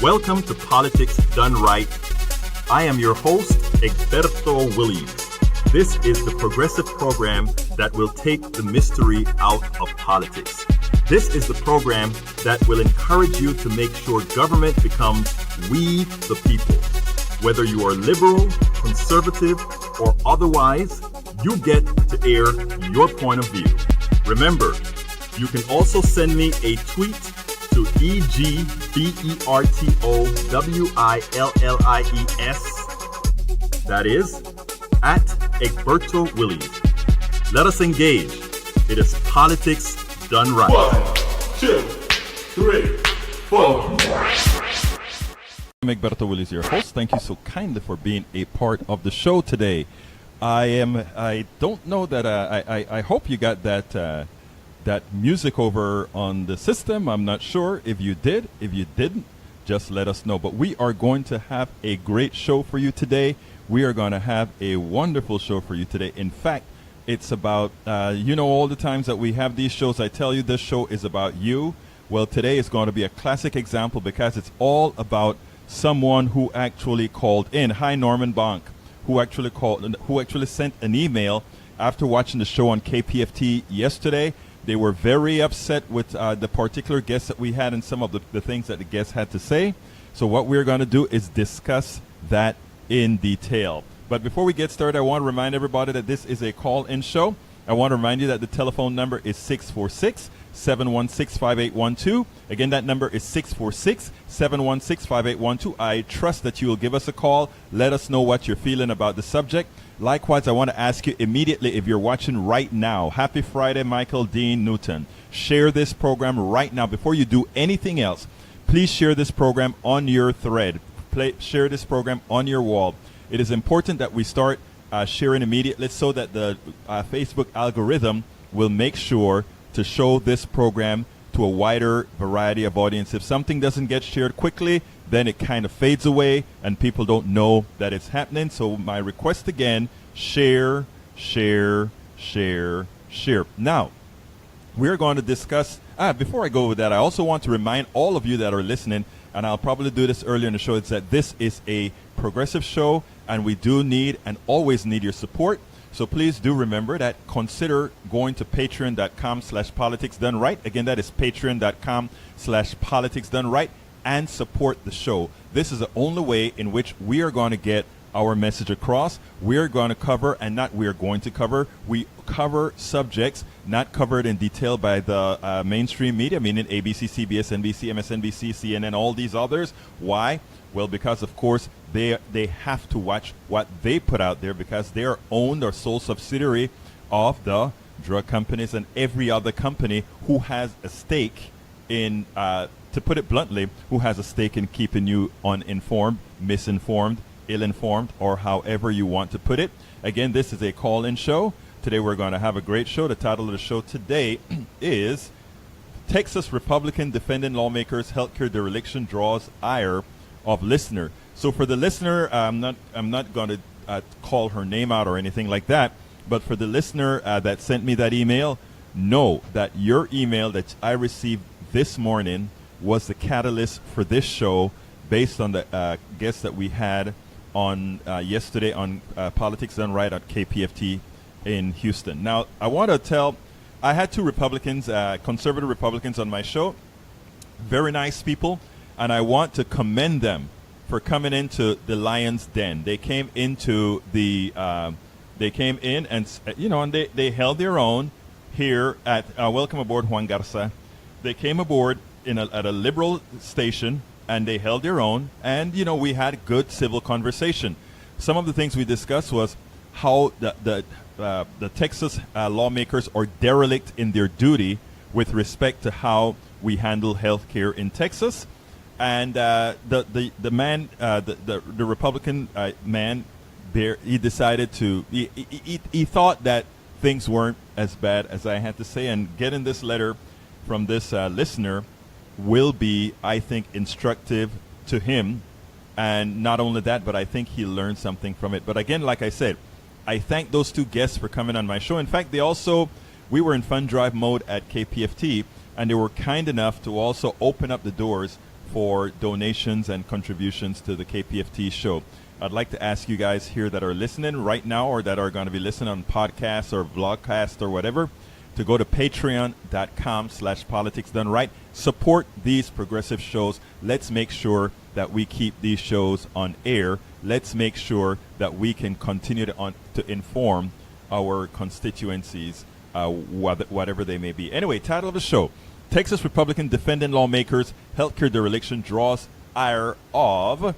Welcome to Politics Done Right. I am your host, Egberto Williams. This is the progressive program that will take the mystery out of politics. This is the program that will encourage you to make sure government becomes we the people. Whether you are liberal, conservative, or otherwise, you get to air your point of view. Remember, you can also send me a tweet to EGBERTOWILLIES. That is, at Egberto Williams. Let us engage. It is politics done right. 1, 2, 3, 4. I'm Egberto Williams, your host. Thank you so kindly for being a part of the show today. I don't know that, I hope you got that music over on the system. I'm not sure if you did. If you didn't, just let us know. But we are going to have a great show for you today. We are going to have a wonderful show for you today. In fact, it's about, all the times that we have these shows, I tell you this show is about you. Well, today is going to be a classic example because it's all about someone who actually called in. Hi, Norman Bonk, who actually sent an email after watching the show on KPFT yesterday. They were very upset with the particular guests that we had and some of the things that the guests had to say. So what we're going to do is discuss that in detail. But before we get started, I want to remind everybody that this is a call-in show. I want to remind you that the telephone number is 646-716-5812. Again, that number is 646-716-5812. I trust that you will give us a call. Let us know what you're feeling about the subject. Likewise, I want to ask you immediately, if you're watching right now, happy Friday, Michael Dean Newton. Share this program right now. Before you do anything else, please share this program on your thread. Share this program on your wall. It is important that we start sharing immediately so that the Facebook algorithm will make sure to show this program to a wider variety of audience. If something doesn't get shared quickly, then it kind of fades away and people don't know that it's happening. So my request again, share, share, share, share. Now, we're going to discuss, before I go with that, I also want to remind all of you that are listening, and I'll probably do this earlier in the show, is that this is a progressive show and we do need and always need your support. So please do remember that. Consider going to patreon.com/politicsdoneright. Again, that is patreon.com/politicsdoneright, and support the show. This is the only way in which we are going to get our message across. We are going to cover, and not we are going to cover, we cover subjects not covered in detail by the mainstream media, meaning ABC, CBS, NBC, MSNBC, CNN, all these others. Why? Well, because, of course, they have to watch what they put out there because they are owned or sole subsidiary of the drug companies and every other company who has a stake in, to put it bluntly, who has a stake in keeping you uninformed, misinformed, ill-informed, or however you want to put it. Again, this is a call-in show. Today we're going to have a great show. The title of the show today is Texas Republican Defending Lawmakers Healthcare Dereliction Draws Ire of Listener. So for the listener, I'm not going to call her name out or anything like that, but for the listener that sent me that email, know that your email that I received this morning was the catalyst for this show based on the guests that we had on yesterday on Politics Done Right at KPFT in Houston. Now, I want to tell, I had two Republicans, conservative Republicans on my show, very nice people, and I want to commend them for coming into the lion's den. They came into the, they came in and, and they held their own here at, welcome aboard, Juan Garza. They came aboard at a liberal station, and they held their own, and we had good civil conversation. Some of the things we discussed was how the Texas lawmakers are derelict in their duty with respect to how we handle health care in Texas, and the Republican man there, he decided to he thought that things weren't as bad as I had to say, and getting this letter from this listener will be, I think, instructive to him. And not only that, but I think he learned something from it. But again, like I said, I thank those two guests for coming on my show. In fact, we were in fund drive mode at KPFT, and they were kind enough to also open up the doors for donations and contributions to the KPFT show. I'd like to ask you guys here that are listening right now or that are going to be listening on podcasts or vlogcast or whatever to go to patreon.com/politics done right. Support these progressive shows. Let's make sure that we keep these shows on air. Let's make sure that we can continue to inform our constituencies, whatever they may be. Anyway, title of the show, Texas Republican defending lawmakers, healthcare dereliction draws ire of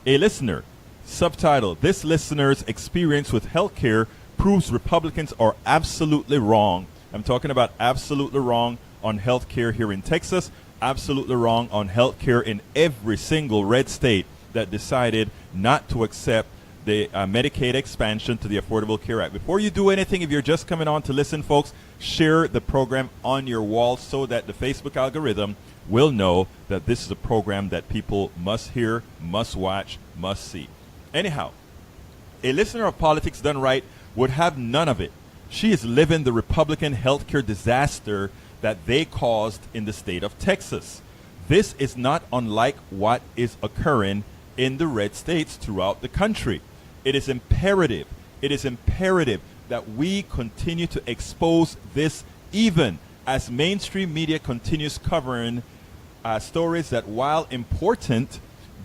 a listener. Subtitle, this listener's experience with healthcare proves Republicans are absolutely wrong. I'm talking about absolutely wrong on healthcare here in Texas, absolutely wrong on healthcare in every single red state that decided not to accept the Medicaid expansion to the Affordable Care Act. Before you do anything, if you're just coming on to listen, folks, share the program on your wall so that the Facebook algorithm will know that this is a program that people must hear, must watch, must see. Anyhow, a listener of Politics Done Right would have none of it. She is living the Republican healthcare disaster that they caused in the state of Texas. This is not unlike what is occurring in the red states throughout the country. It is imperative that we continue to expose this, even as mainstream media continues covering stories that, while important,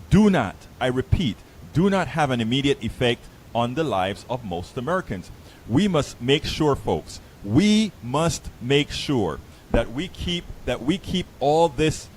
do not, I repeat, do not have an immediate effect on the lives of most Americans. We must make sure, folks, we must make sure that we keep all this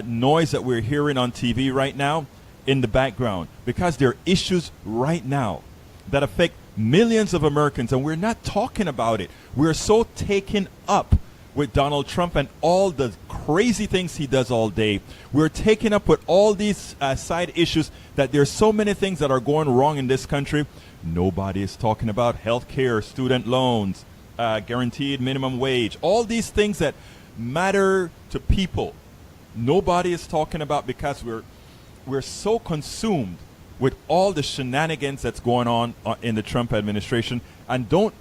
noise that we're hearing on TV right now in the background, because there are issues right now that affect millions of Americans, and we're not talking about it. We're so taken up with Donald Trump and all the crazy things he does all day. We're taken up with all these side issues that there's so many things that are going wrong in this country. Nobody is talking about health care, student loans, guaranteed minimum wage, all these things that matter to people. Nobody is talking about, because we're so consumed with all the shenanigans that's going on in the Trump administration. And don't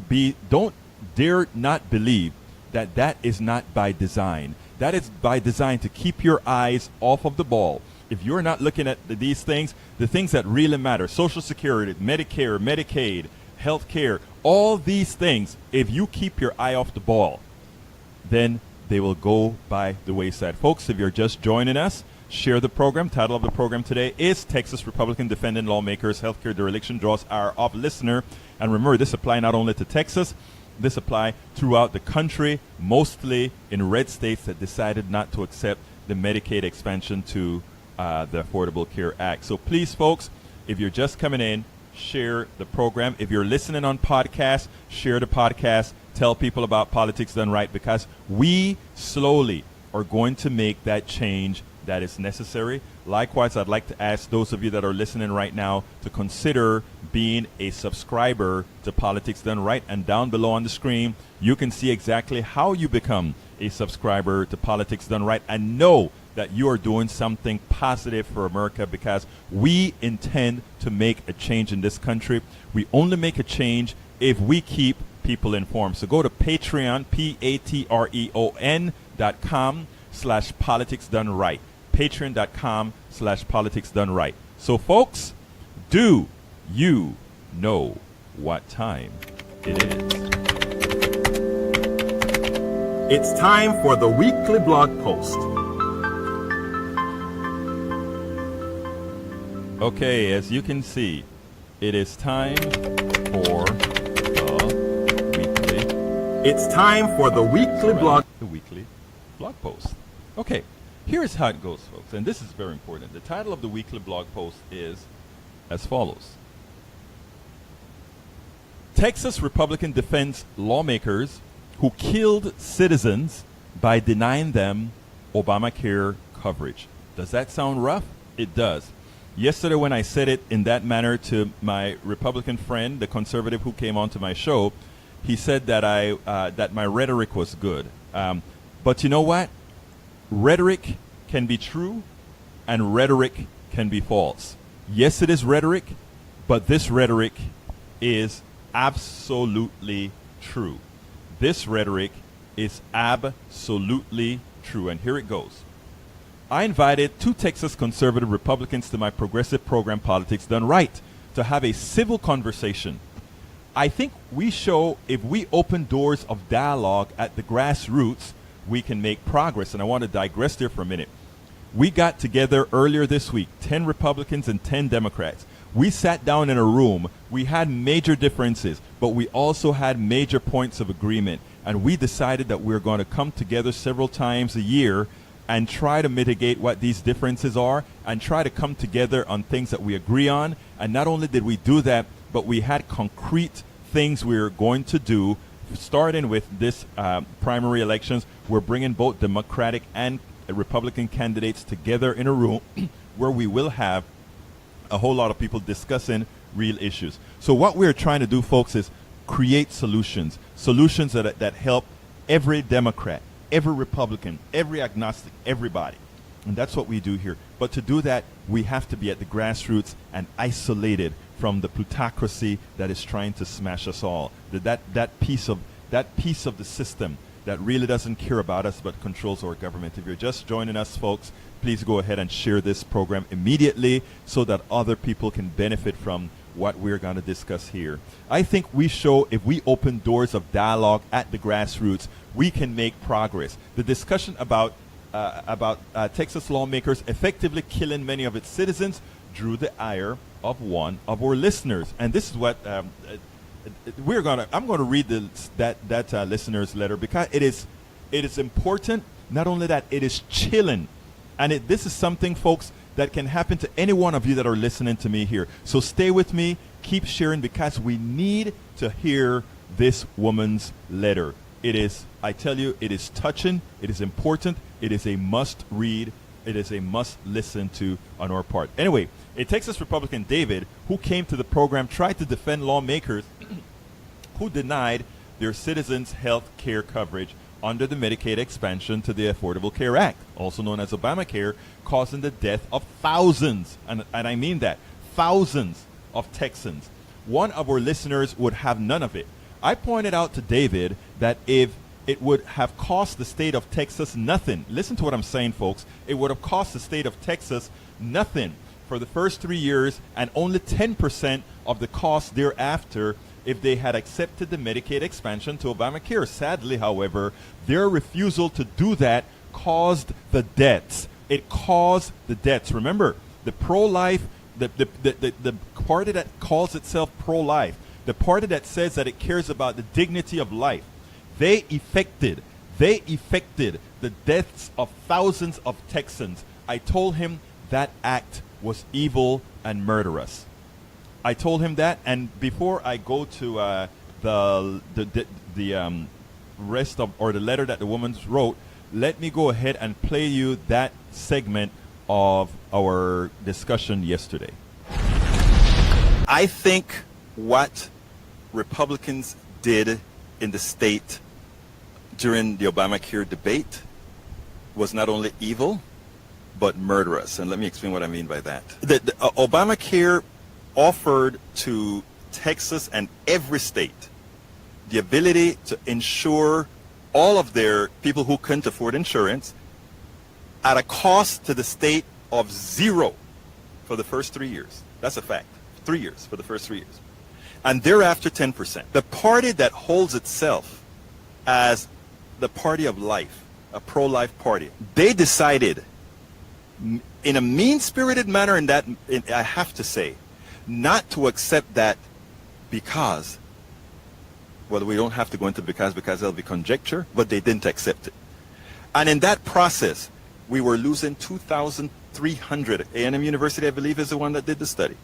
dare not believe that is not by design. That is by design to keep your eyes off of the ball. If you're not looking at these things, the things that really matter, Social Security, Medicare, Medicaid, health care, all these things, if you keep your eye off the ball, then they will go by the wayside. Folks, if you're just joining us, share the program. Title of the program today is Texas Republican Defending Lawmakers, Healthcare Dereliction Draws Ire of Listener. And remember, this applies not only to Texas, this applies throughout the country, mostly in red states that decided not to accept the Medicaid expansion to the Affordable Care Act. So please, folks, if you're just coming in, share the program. If you're listening on podcast, share the podcast. Tell people about Politics Done Right, because we slowly are going to make that change that is necessary. Likewise, I'd like to ask those of you that are listening right now to consider being a subscriber to Politics Done Right. And down below on the screen, you can see exactly how you become a subscriber to Politics Done Right, and know that you are doing something positive for America, because we intend to make a change in this country. We only make a change if we keep people informed. So go to Patreon, patreon.com/politics done right. Patreon.com/politics done right. So folks, do you know what time it is? It's time for the weekly blog post. Okay, as you can see, it is time for the weekly. It's time for the weekly blog. The weekly blog post. Okay, here's how it goes, folks, and this is very important. The title of the weekly blog post is as follows: Texas Republican defends lawmakers who killed citizens by denying them Obamacare coverage. Does that sound rough? It does. Yesterday, when I said it in that manner to my Republican friend, the conservative who came onto my show, he said that that my rhetoric was good. But you know what? Rhetoric can be true, and rhetoric can be false. Yes, it is rhetoric, but this rhetoric is absolutely true. This rhetoric is absolutely true, and here it goes. I invited 2 Texas conservative Republicans to my progressive program, Politics Done Right, to have a civil conversation. I think we show if we open doors of dialogue at the grassroots, we can make progress. And I want to digress there for a minute. We got together earlier this week, 10 Republicans and 10 Democrats. We sat down in a room. We had major differences, but we also had major points of agreement. And we decided that we're going to come together several times a year and try to mitigate what these differences are and try to come together on things that we agree on. And not only did we do that, but we had concrete things we were going to do, starting with this primary elections. We're bringing both Democratic and Republican candidates together in a room where we will have a whole lot of people discussing real issues. So what we're trying to do, folks, is create solutions that help every Democrat, every Republican, every agnostic, everybody. And that's what we do here. But to do that, we have to be at the grassroots and isolated from the plutocracy that is trying to smash us all. That piece of the system that really doesn't care about us but controls our government. If you're just joining us, folks, please go ahead and share this program immediately so that other people can benefit from what we're going to discuss here. I think we show if we open doors of dialogue at the grassroots, we can make progress. The discussion about Texas lawmakers effectively killing many of its citizens drew the ire of one of our listeners. And this is what I'm going to read that listener's letter because it is important. Not only that, it is chilling. And this is something, folks, that can happen to any one of you that are listening to me here. So stay with me, keep sharing, because we need to hear this woman's letter. It is, I tell you, it is touching, it is important, it is a must read, it is a must listen to on our part. Anyway, a Texas Republican, David, who came to the program, tried to defend lawmakers who denied their citizens health care coverage under the Medicaid expansion to the Affordable Care Act, also known as Obamacare, causing the death of thousands, and I mean that, thousands of Texans. One of our listeners would have none of it. I pointed out to David that if it would have cost the state of Texas nothing, listen to what I'm saying, folks, it would have cost the state of Texas nothing for the first 3 years and only 10% of the cost thereafter if they had accepted the Medicaid expansion to Obamacare. Sadly, however, their refusal to do that caused the deaths. It caused the deaths. Remember, the pro-life, the party that calls itself pro-life, the party that says that it cares about the dignity of life, they effected the deaths of thousands of Texans. I told him that act was evil and murderous. I told him that, and before I go to the rest of, or the letter that the woman wrote, let me go ahead and play you that segment of our discussion yesterday. I think what Republicans did in the state during the Obamacare debate was not only evil, but murderous. And let me explain what I mean by that. The Obamacare offered to Texas and every state the ability to insure all of their people who couldn't afford insurance at a cost to the state of $0 for the first 3 years. That's a fact. 3 years for the first 3 years. And thereafter 10%. The party that holds itself as the party of life, a pro-life party, they decided in a mean-spirited manner, I have to say, not to accept that because, well, we don't have to go into because there'll be conjecture, but they didn't accept it. And in that process, we were losing 2,300. A&M University, I believe, is the one that did the study.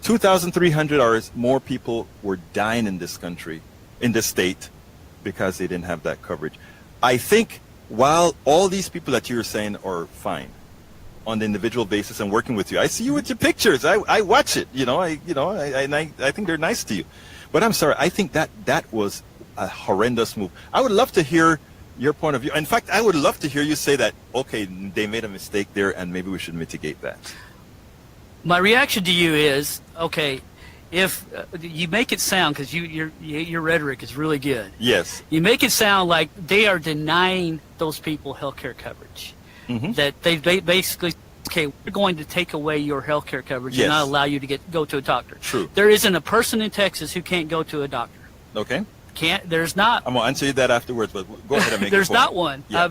2,300 or more people were dying in this country, in this state, because they didn't have that coverage. I think while all these people that you're saying are fine, on the individual basis and working with you. I see you with your pictures. I watch it. I think they're nice to you. But I'm sorry. I think that was a horrendous move. I would love to hear your point of view. In fact, I would love to hear you say that, okay, they made a mistake there and maybe we should mitigate that. My reaction to you is, okay, if you make it sound, because your rhetoric is really good. Yes. You make it sound like they are denying those people health care coverage. that they basically, okay, we're going to take away your health care coverage Yes. and not allow you to go to a doctor. True. There isn't a person in Texas who can't go to a doctor. Okay. There's not. I'm going to answer you that afterwards, but go ahead and make There's your point. not one. Yeah.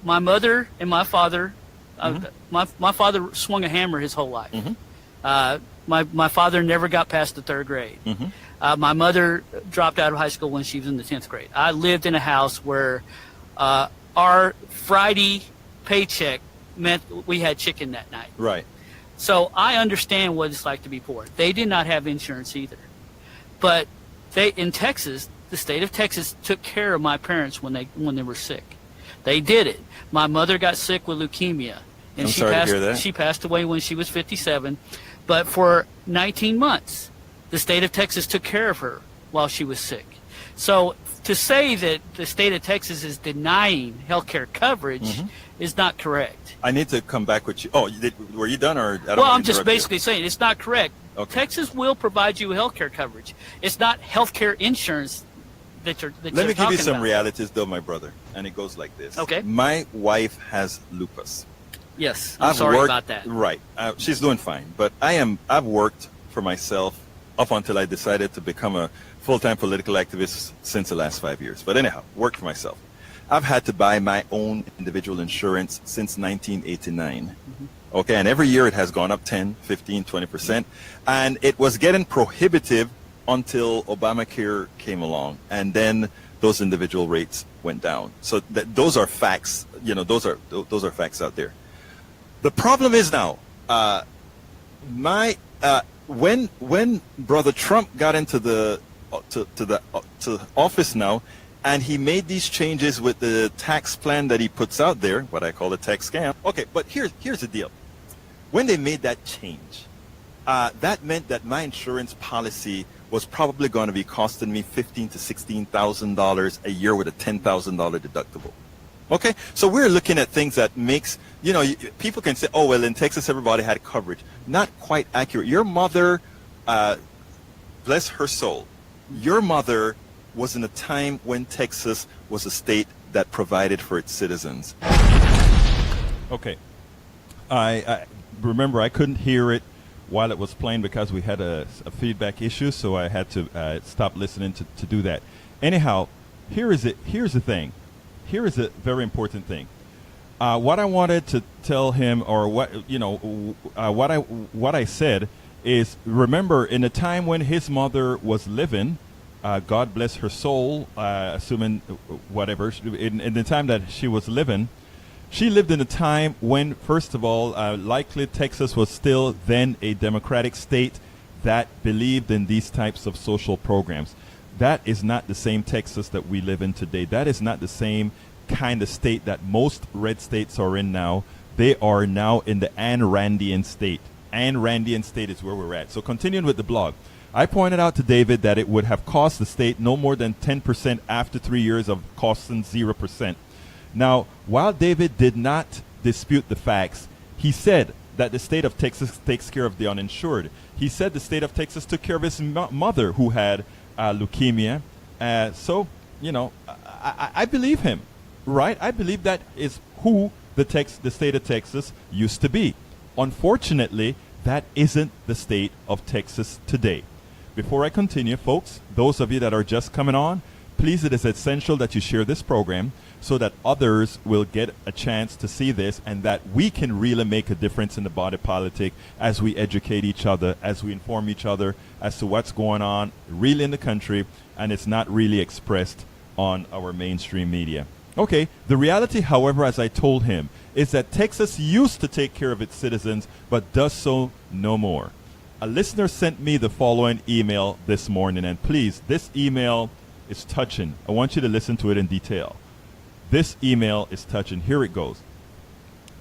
My mother and my father, my father swung a hammer his whole life. My father never got past the 3rd grade. My mother dropped out of high school when she was in the 10th grade. I lived in a house where our Friday paycheck meant we had chicken that night. Right. So I understand what it's like to be poor. They did not have insurance either. But in Texas, the state of Texas took care of my parents when they were sick. They did it. My mother got sick with leukemia, and I'm sorry to hear that. she passed away when she was 57. But for 19 months, the state of Texas took care of her while she was sick. So to say that the state of Texas is denying health care coverage is not correct. I need to come back with you. Oh, were you done, or? I don't Well, want I'm to just interrupt you. basically saying it's not correct. Okay. Texas will provide you health care coverage. It's not health care insurance that you're Let me give you talking some about. realities, though, my brother, and it goes like this. Okay. My wife has lupus. Yes, I'm sorry about that. Right. She's doing fine, but I've worked for myself up until I decided to become a full-time political activist since the last 5 years. But anyhow, worked for myself. I've had to buy my own individual insurance since 1989. Okay, and every year it has gone up 10, 15, 20%. And it was getting prohibitive until Obamacare came along. And then those individual rates went down. So those are facts. Those are facts out there. The problem is now, when Brother Trump got into the to office now, and he made these changes with the tax plan that he puts out there, what I call a tax scam. Okay, but here's the deal. When they made that change, that meant that my insurance policy was probably going to be costing me $15,000 to $16,000 a year with a $10,000 deductible. Okay, so we're looking at things that makes, people can say, oh, well, in Texas, everybody had coverage. Not quite accurate. Your mother, bless her soul, your mother was in a time when Texas was a state that provided for its citizens. Okay. I remember I couldn't hear it while it was playing because we had a feedback issue, so I had to stop listening to do that. Anyhow, here's the thing. Here is a very important thing. What I wanted to tell him, or what I said is, remember, in the time when his mother was living, God bless her soul, assuming whatever, in the time that she was living, she lived in a time when, first of all, likely Texas was still then a democratic state that believed in these types of social programs. That is not the same Texas that we live in today. That is not the same kind of state that most red states are in now. They are now in the Ayn Randian state. Ayn Randian state is where we're at. So continuing with the blog, I pointed out to David that it would have cost the state no more than 10% after 3 years of costing 0%. Now, while David did not dispute the facts, he said that the state of Texas takes care of the uninsured. He said the state of Texas took care of his mother who had leukemia. So, I believe him, right? I believe that is who the state of Texas used to be. Unfortunately, that isn't the state of Texas today. Before I continue, folks, those of you that are just coming on, please, it is essential that you share this program so that others will get a chance to see this and that we can really make a difference in the body politic as we educate each other, as we inform each other as to what's going on really in the country, and it's not really expressed on our mainstream media. Okay, the reality, however, as I told him, is that Texas used to take care of its citizens, but does so no more. A listener sent me the following email this morning, and please, this email is touching. I want you to listen to it in detail. This email is touching. Here it goes.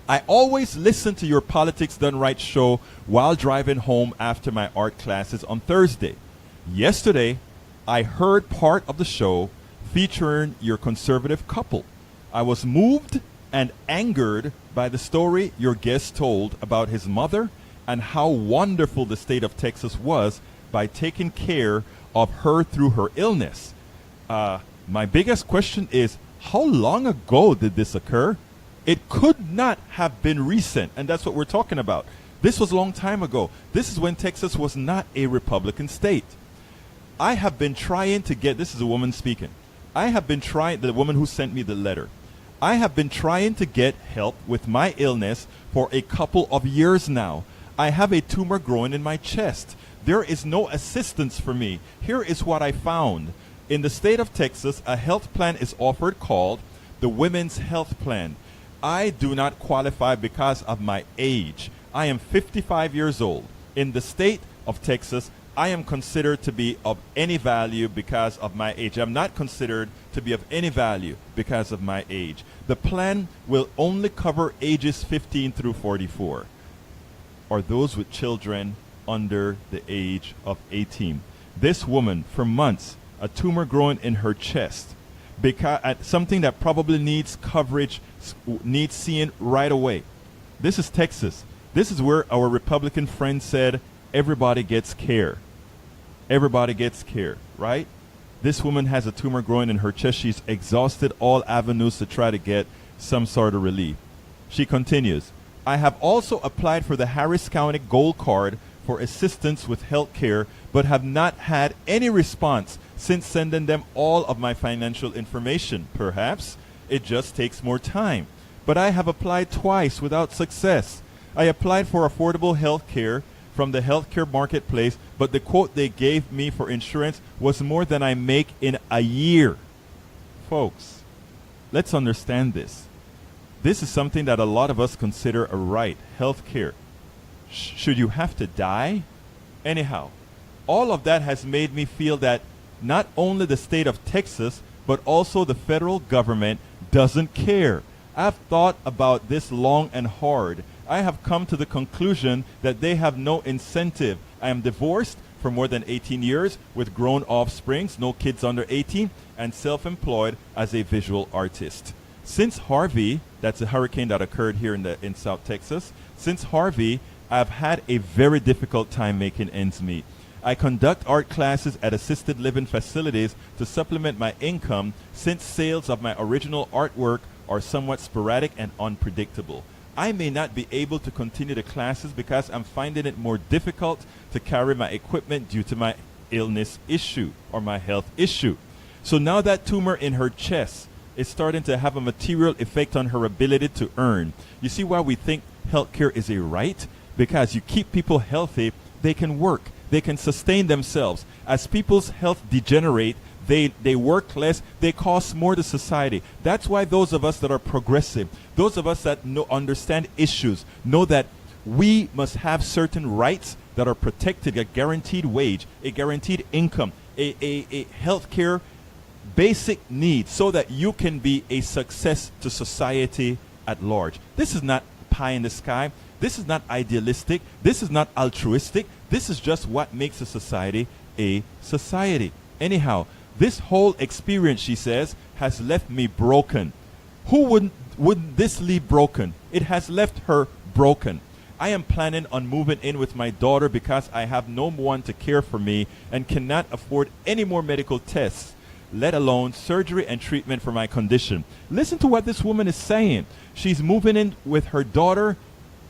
I always listen to your Politics Done Right show while driving home after my art classes on Thursday. Yesterday, I heard part of the show featuring your conservative couple. I was moved and angered by the story your guest told about his mother and how wonderful the state of Texas was by taking care of her through her illness. My biggest question is, how long ago did this occur? It could not have been recent, and that's what we're talking about. This was a long time ago. This is when Texas was not a Republican state. I have been trying to get, this is a woman speaking. I have been trying, the woman who sent me the letter, I have been trying to get help with my illness for a couple of years now. I have a tumor growing in my chest. There is no assistance for me. Here is what I found. In the state of Texas, a health plan is offered called the Women's Health Plan. I do not qualify because of my age. I am 55 years old. In the state of Texas, I am considered to be of any value because of my age. I'm not considered to be of any value because of my age. The plan will only cover ages 15 through 44, or those with children under the age of 18. This woman, for months, a tumor growing in her chest, because something that probably needs coverage, needs seeing right away. This is Texas. This is where our Republican friend said everybody gets care. Everybody gets care, right? This woman has a tumor growing in her chest. She's exhausted all avenues to try to get some sort of relief. She continues, I have also applied for the Harris County Gold Card for assistance with health care, but have not had any response since sending them all of my financial information. Perhaps it just takes more time. But I have applied twice without success. I applied for affordable health care from the healthcare marketplace, but the quote they gave me for insurance was more than I make in a year. Folks, let's understand this. This is something that a lot of us consider a right, health care. Should you have to die? Anyhow, all of that has made me feel that not only the state of Texas, but also the federal government doesn't care. I've thought about this long and hard. I have come to the conclusion that they have no incentive. I am divorced for more than 18 years with grown offsprings, no kids under 18, and self-employed as a visual artist. Since Harvey, that's a hurricane that occurred here in South Texas, since Harvey, I've had a very difficult time making ends meet. I conduct art classes at assisted living facilities to supplement my income since sales of my original artwork are somewhat sporadic and unpredictable. I may not be able to continue the classes because I'm finding it more difficult to carry my equipment due to my illness issue or my health issue. So now that tumor in her chest is starting to have a material effect on her ability to earn. You see why we think healthcare is a right? Because you keep people healthy, they can work, they can sustain themselves. As people's health degenerate, they work less, they cost more to society. That's why those of us that are progressive, those of us that understand issues, know that we must have certain rights that are protected, a guaranteed wage, a guaranteed income, a health care basic needs so that you can be a success to society at large. This is not pie in the sky. This is not idealistic. This is not altruistic. This is just what makes a society a society. Anyhow, this whole experience, she says, has left me broken. Who wouldn't this leave broken? It has left her broken. I am planning on moving in with my daughter because I have no one to care for me and cannot afford any more medical tests, let alone surgery and treatment for my condition. Listen to what this woman is saying. She's moving in with her daughter.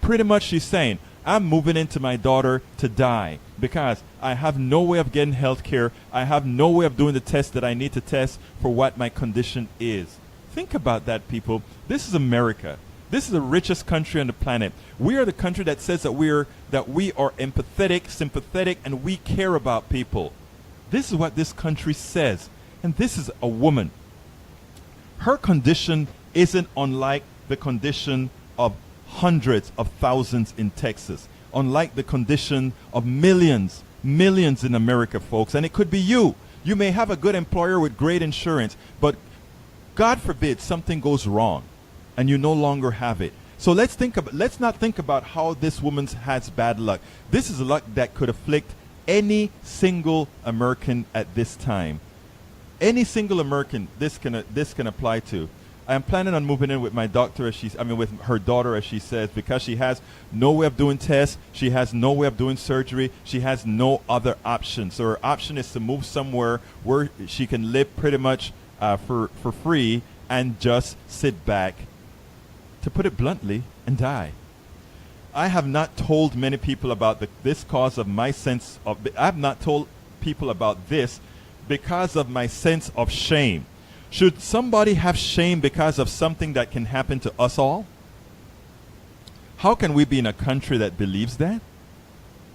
Pretty much she's saying, I'm moving into my daughter to die because I have no way of getting health care. I have no way of doing the test that I need to test for what my condition is. Think about that, people. This is America. This is the richest country on the planet. We are the country that says that we are empathetic, sympathetic, and we care about people. This is what this country says. And this is a woman. Her condition isn't unlike the condition of hundreds of thousands in Texas, unlike the condition of millions in America, folks. And it could be you. You may have a good employer with great insurance, but God forbid something goes wrong and you no longer have it. So let's not think about how this woman has bad luck. This is luck that could afflict any single American at this time. Any single American this can apply to. I am planning on moving in with my doctor, with her daughter, as she says, because she has no way of doing tests, she has no way of doing surgery, she has no other option. So her option is to move somewhere where she can live pretty much for free and just sit back to put it bluntly, and die. I have not told many people about this cause of my sense of, I have not told people about this because of my sense of shame. Should somebody have shame because of something that can happen to us all? How can we be in a country that believes that?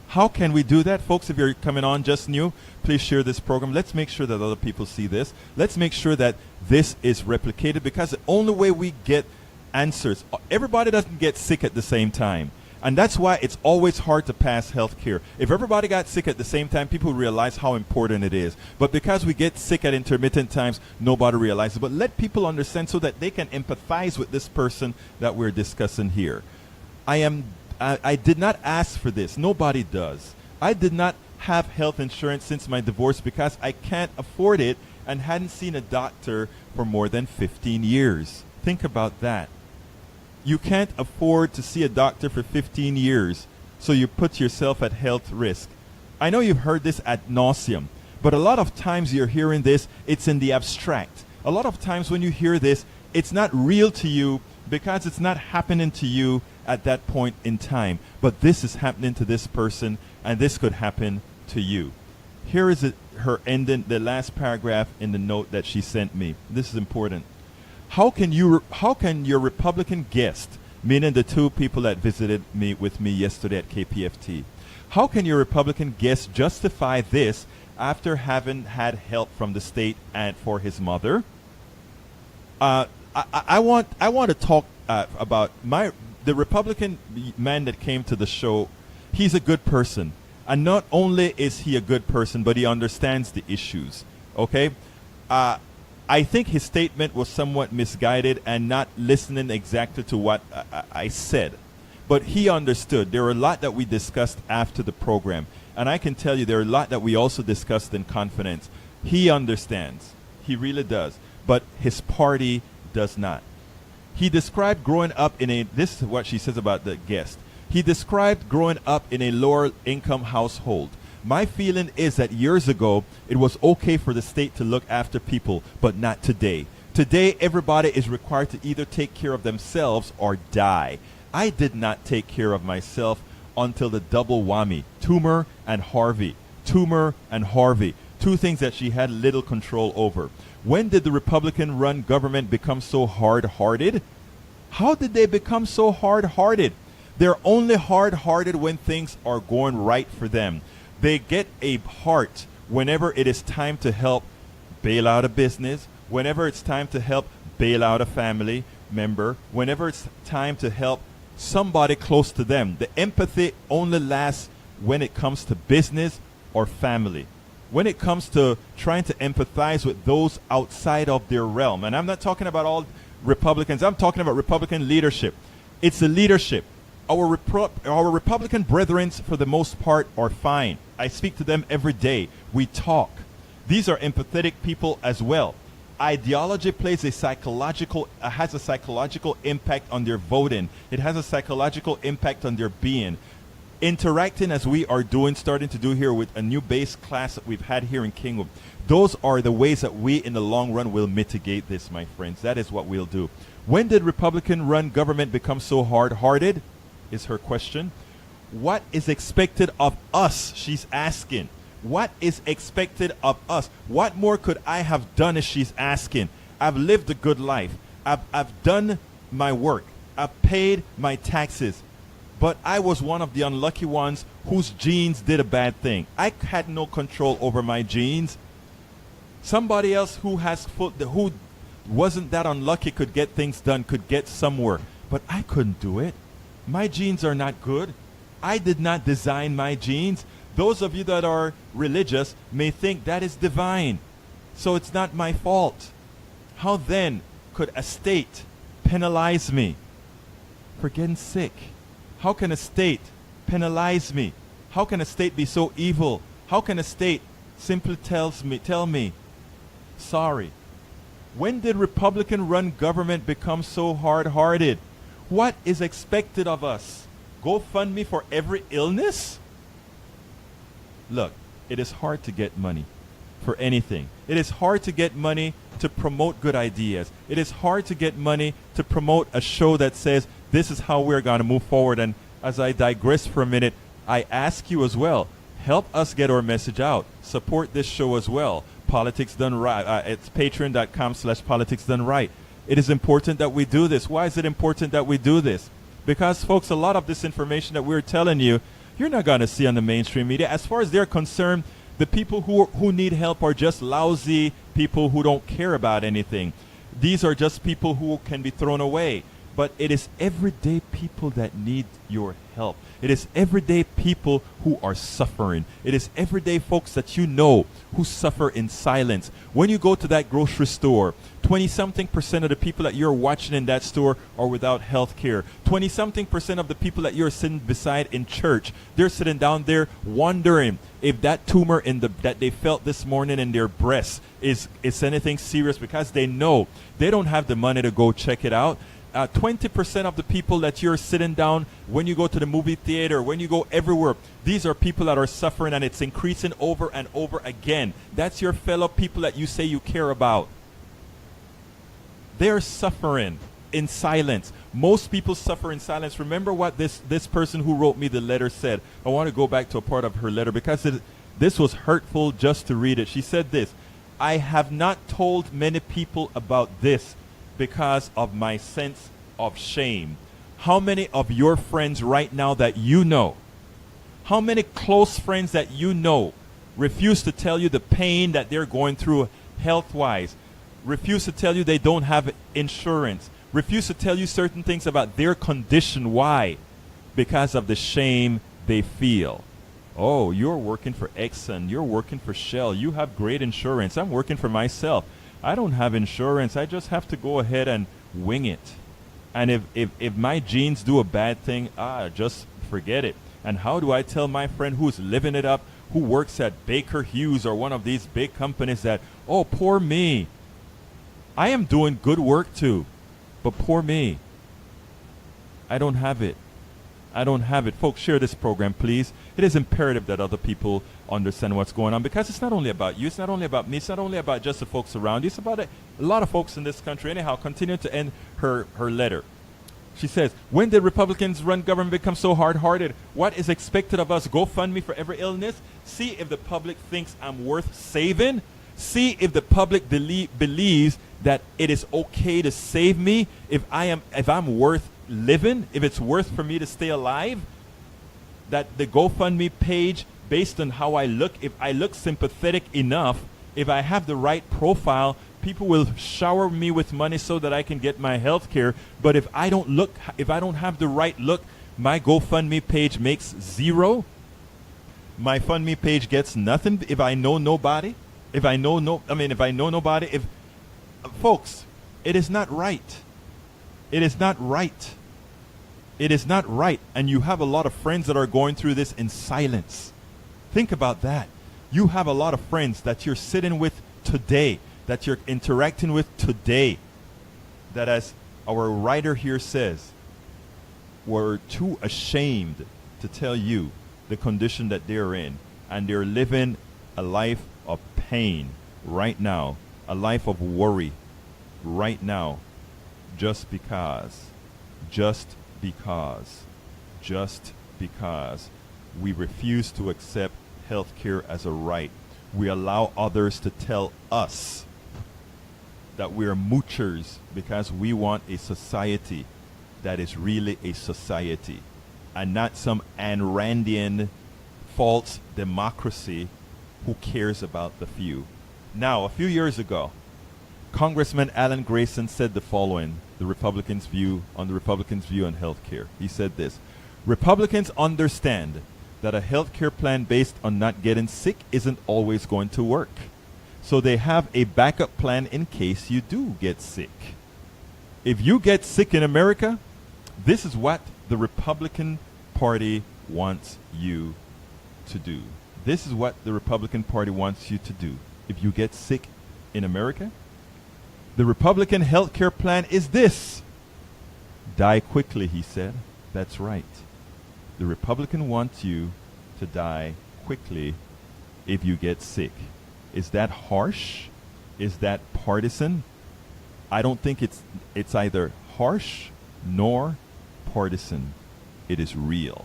How can we do that? Folks, if you're coming on just new, please share this program. Let's make sure that other people see this. Let's make sure that this is replicated, because the only way we get answers, everybody doesn't get sick at the same time. And that's why it's always hard to pass health care. If everybody got sick at the same time, people realize how important it is. But because we get sick at intermittent times, nobody realizes. But let people understand so that they can empathize with this person that we're discussing here. I did not ask for this. Nobody does. I did not have health insurance since my divorce because I can't afford it and hadn't seen a doctor for more than 15 years. Think about that. You can't afford to see a doctor for 15 years, so you put yourself at health risk. I know you've heard this ad nauseum, but a lot of times you're hearing this, it's in the abstract. A lot of times when you hear this, it's not real to you because it's not happening to you at that point in time. But this is happening to this person, and this could happen to you. Here is her ending, the last paragraph in the note that she sent me. This is important. How can your Republican guest, meaning the two people that visited me with me yesterday at KPFT, how can your Republican guest justify this after having had help from the state and for his mother? I want to talk about the Republican man that came to the show. He's a good person, and not only is he a good person, but he understands the issues. Okay. I think his statement was somewhat misguided and not listening exactly to what I said. But he understood. There were a lot that we discussed after the program. And I can tell you there are a lot that we also discussed in confidence. He understands. He really does. But his party does not. He described growing up in this is what she says about the guest. He described growing up in a lower income household. My feeling is that years ago, it was okay for the state to look after people, but not today. Today, everybody is required to either take care of themselves or die. I did not take care of myself until the double whammy, tumor and Harvey. Tumor and Harvey, two things that she had little control over. When did the Republican-run government become so hard-hearted? How did they become so hard-hearted? They're only hard-hearted when things are going right for them. They get a heart whenever it is time to help bail out a business, whenever it's time to help bail out a family member, whenever it's time to help somebody close to them. The empathy only lasts when it comes to business or family. When it comes to trying to empathize with those outside of their realm. And I'm not talking about all Republicans. I'm talking about Republican leadership. It's the leadership. Our Republican brethren, for the most part, are fine. I speak to them every day. We talk. These are empathetic people as well. Ideology has a psychological impact on their voting. It has a psychological impact on their being. Interacting as we are doing, starting to do here with a new base class that we've had here in Kingwood. Those are the ways that we, in the long run, will mitigate this, my friends. That is what we'll do. When did Republican-run government become so hard-hearted? Is her question. What is expected of us? She's asking. What is expected of us? What more could I have done? As she's asking. I've lived a good life. I've done my work. I've paid my taxes. But I was one of the unlucky ones whose genes did a bad thing. I had no control over my genes. Somebody else who wasn't that unlucky could get things done, could get somewhere. But I couldn't do it. My genes are not good. I did not design my genes. Those of you that are religious may think that is divine. So it's not my fault. How then could a state penalize me for getting sick? How can a state penalize me? How can a state be so evil? How can a state simply tell me, sorry? When did Republican-run government become so hard-hearted? What is expected of us? GoFundMe for every illness? Look, it is hard to get money for anything. It is hard to get money to promote good ideas. It is hard to get money to promote a show that says this is how we're going to move forward. And as I digress for a minute, I ask you as well, help us get our message out. Support this show as well. Politics Done Right. It's patreon.com/politics done right. It is important that we do this. Why is it important that we do this? Because, folks, a lot of this information that we're telling you, you're not going to see on the mainstream media. As far as they're concerned, the people who need help are just lousy people who don't care about anything. These are just people who can be thrown away. But it is everyday people that need your help. It is everyday people who are suffering. It is everyday folks that you know who suffer in silence. When you go to that grocery store, 20-something% of the people that you're watching in that store are without health care. 20-something% of the people that you're sitting beside in church, they're sitting down there wondering if that tumor that they felt this morning in their breast is anything serious, because they know they don't have the money to go check it out. 20% of the people that you're sitting down when you go to the movie theater, when you go everywhere, these are people that are suffering, and it's increasing over and over again. That's your fellow people that you say you care about. They're suffering in silence. Most people suffer in silence. Remember what this person who wrote me the letter said. I want to go back to a part of her letter because this was hurtful just to read it. She said this: I have not told many people about this because of my sense of shame. How many of your friends right now that you know, how many close friends that you know refuse to tell you the pain that they're going through health-wise, refuse to tell you they don't have insurance, refuse to tell you certain things about their condition? Why? Because of the shame they feel. Oh, you're working for Exxon, you're working for Shell, you have great insurance. I'm working for myself. I don't have insurance. I just have to go ahead and wing it. And if my genes do a bad thing, just forget it. And how do I tell my friend who's living it up, who works at Baker Hughes or one of these big companies that, oh, poor me. I am doing good work too, but poor me. I don't have it. I don't have it. Folks, share this program, please. It is imperative that other people understand what's going on, because it's not only about you. It's not only about me. It's not only about just the folks around you. It's about a lot of folks in this country. Anyhow, continue to end her letter. She says, when did Republicans run government become so hard-hearted? What is expected of us? GoFundMe for every illness? See if the public thinks I'm worth saving. See if the public believes that it is okay to save me if I'm worth living, if it's worth for me to stay alive. That the GoFundMe page, based on how I look, if I look sympathetic enough, if I have the right profile, people will shower me with money so that I can get my health care. But if I don't have the right look, my GoFundMe page makes zero. My FundMe page gets nothing if I know nobody. If I know nobody, folks, it is not right. It is not right. It is not right. And you have a lot of friends that are going through this in silence. Think about that. You have a lot of friends that you're sitting with today, that you're interacting with today, that, as our writer here says, were too ashamed to tell you the condition that they're in. And they're living a life of pain right now, a life of worry right now, just because we refuse to accept health care as a right. We allow others to tell us that we're moochers because we want a society that is really a society and not some Ayn Randian false democracy who cares about the few. Now, a few years ago, Congressman Alan Grayson said the following, the Republicans' view on health care. He said this: Republicans understand that a health care plan based on not getting sick isn't always going to work. So they have a backup plan in case you do get sick. If you get sick in America, this is what the Republican Party wants you to do. This is what the Republican Party wants you to do. If you get sick in America, the Republican health care plan is this. Die quickly, he said. That's right. The Republican wants you to die quickly if you get sick. Is that harsh? is that partisan. I don't think it's either harsh nor partisan. It is real,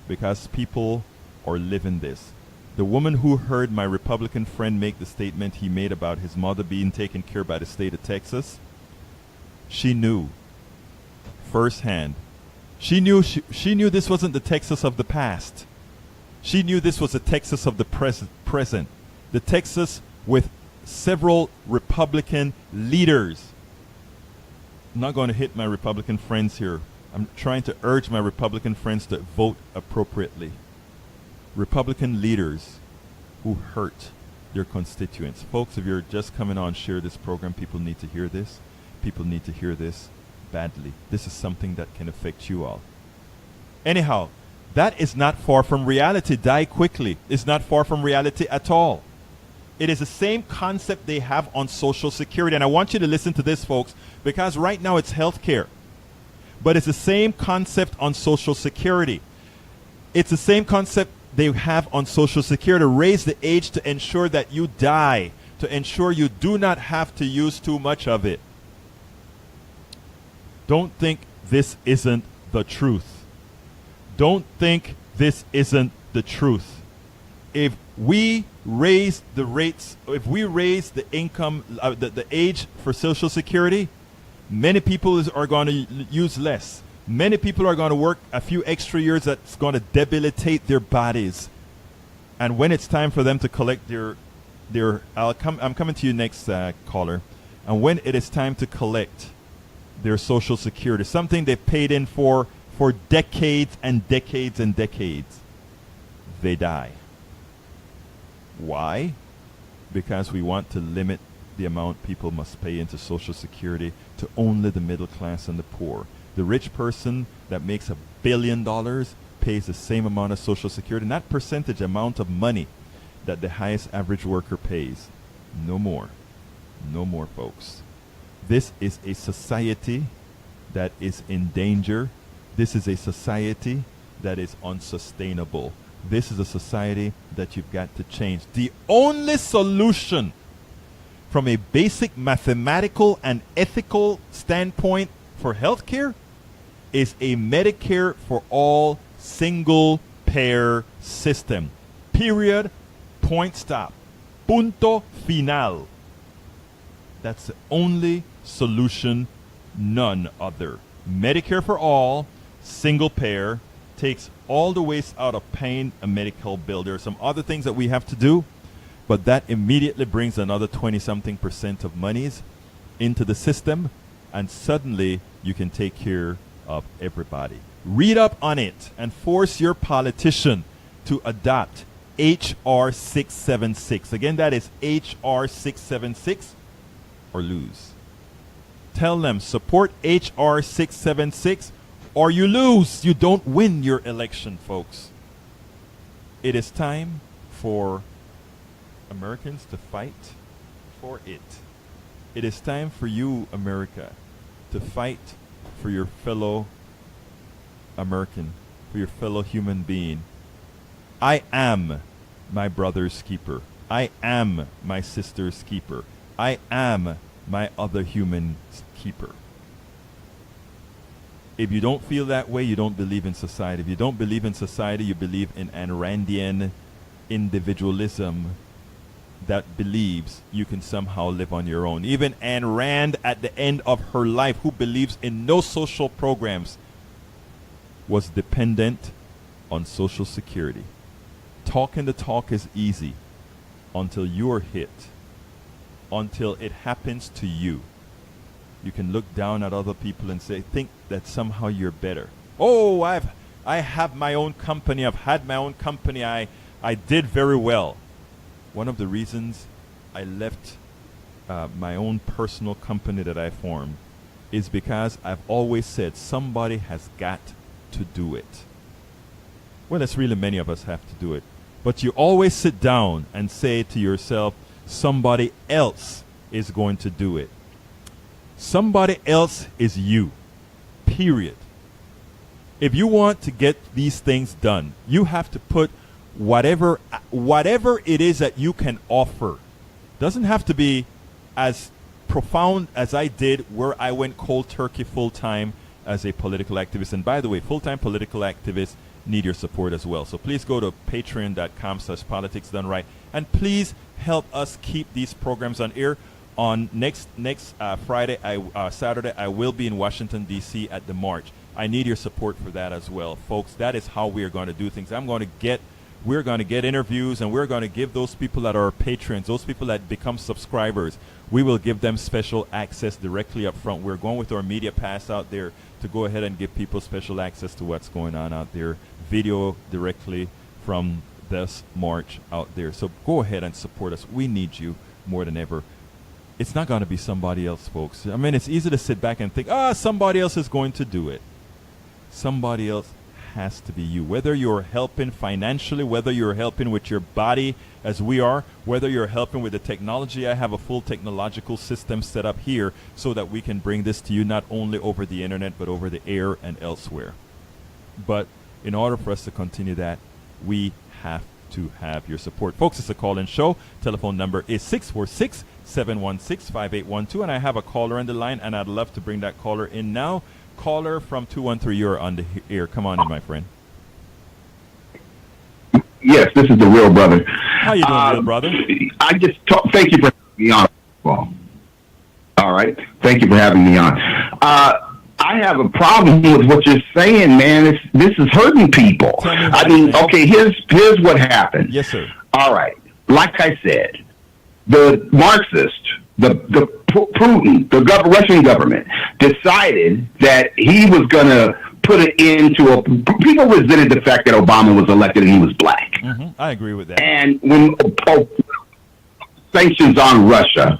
because people are living this. The woman who heard my Republican friend make the statement he made about his mother being taken care of by the state of Texas, she knew firsthand. She knew this wasn't the Texas of the past. She knew this was the Texas of the present. The Texas with several Republican leaders. I'm not going to hit my Republican friends here. I'm trying to urge my Republican friends to vote appropriately. Republican leaders who hurt their constituents. Folks, if you're just coming on, share this program. People need to hear this. People need to hear this badly. This is something that can affect you all. Anyhow, that is not far from reality. Die quickly. It's not far from reality at all. It is the same concept they have on Social Security. And I want you to listen to this, folks, because right now it's health care. But it's the same concept on Social Security. It's the same concept they have on Social Security. Raise the age to ensure that you die, to ensure you do not have to use too much of it. Don't think this isn't the truth. Don't think this isn't the truth. If we raise the rates, if we raise the income, the age for Social Security, many people are going to use less. Many people are going to work a few extra years that's going to debilitate their bodies. And when it's time for them to collect I'm coming to you next, caller. And when it is time to collect their Social Security, something they paid in for decades and decades and decades, they die. Why? Because we want to limit the amount people must pay into Social Security to only the middle class and the poor. The rich person that makes $1 billion pays the same amount of Social Security, not percentage amount of money that the highest average worker pays. No more. No more, folks. This is a society that is in danger. This is a society that is unsustainable. This is a society that you've got to change. The only solution from a basic mathematical and ethical standpoint for healthcare is a Medicare for all single payer system. Period. Point stop. Punto final. That's the only solution, none other. Medicare for all, single payer, takes all the waste out of paying a medical bill. There are some other things that we have to do, but that immediately brings another 20-something% of monies into the system, and suddenly you can take care of everybody. Read up on it and force your politician to adopt H.R. 676. Again, that is H.R. 676 or lose. Tell them, support H.R. 676 or you lose. You don't win your election, folks. It is time for Americans to fight for it. It is time for you, America, to fight for your fellow American, for your fellow human being. I am my brother's keeper. I am my sister's keeper. I am my other human's keeper. If you don't feel that way, you don't believe in society. If you don't believe in society, you believe in Ayn Randian individualism that believes you can somehow live on your own. Even Ayn Rand, at the end of her life, who believes in no social programs, was dependent on Social Security. Talking the talk is easy until you're hit, until it happens to you. You can look down at other people and think that somehow you're better. Oh, I have my own company. I've had my own company. I did very well. One of the reasons I left my own personal company that I formed is because I've always said somebody has got to do it. Well, it's really many of us have to do it. But you always sit down and say to yourself, somebody else is going to do it. Somebody else is you. Period. If you want to get these things done, you have to put whatever it is that you can offer. Doesn't have to be as profound as I did, where I went cold turkey full time as a political activist. And by the way, full time political activists need your support as well. So please go to patreon.com/politics done right, and please help us keep these programs on air. On next Friday, Saturday, I will be in Washington D.C. at the march. I need your support for that as well, folks. That is how we are going to do things. We're going to get interviews, and we're going to give those people that are patrons, those people that become subscribers, we will give them special access directly up front. We're going with our media pass out there to go ahead and give people special access to what's going on out there, video directly from this march out there. So go ahead and support us. We need you more than ever. It's not going to be somebody else, folks. I mean, it's easy to sit back and think, somebody else is going to do it. Somebody else has to be you. Whether you're helping financially, whether you're helping with your body as we are, whether you're helping with the technology. I have a full technological system set up here so that we can bring this to you not only over the internet but over the air and elsewhere. But in order for us to continue that, we have to have your support. Folks, it's a call-in show. Telephone number is 646-716-5812, and I have a caller on the line, and I'd love to bring that caller in now. Caller from 213, you're on the air. Come on in, my friend. Yes, this is the real brother. How you doing, real brother? Thank you for having me on. Well, all right. Thank you for having me on. I have a problem with what you're saying, man. This is hurting people. I mean, okay, here's what happened. Yes, sir. All right. Like I said, the Marxist, the Putin, the Russian government decided that he was going to put it into people resented the fact that Obama was elected and he was black. Mm-hmm. I agree with that. And when sanctions on Russia,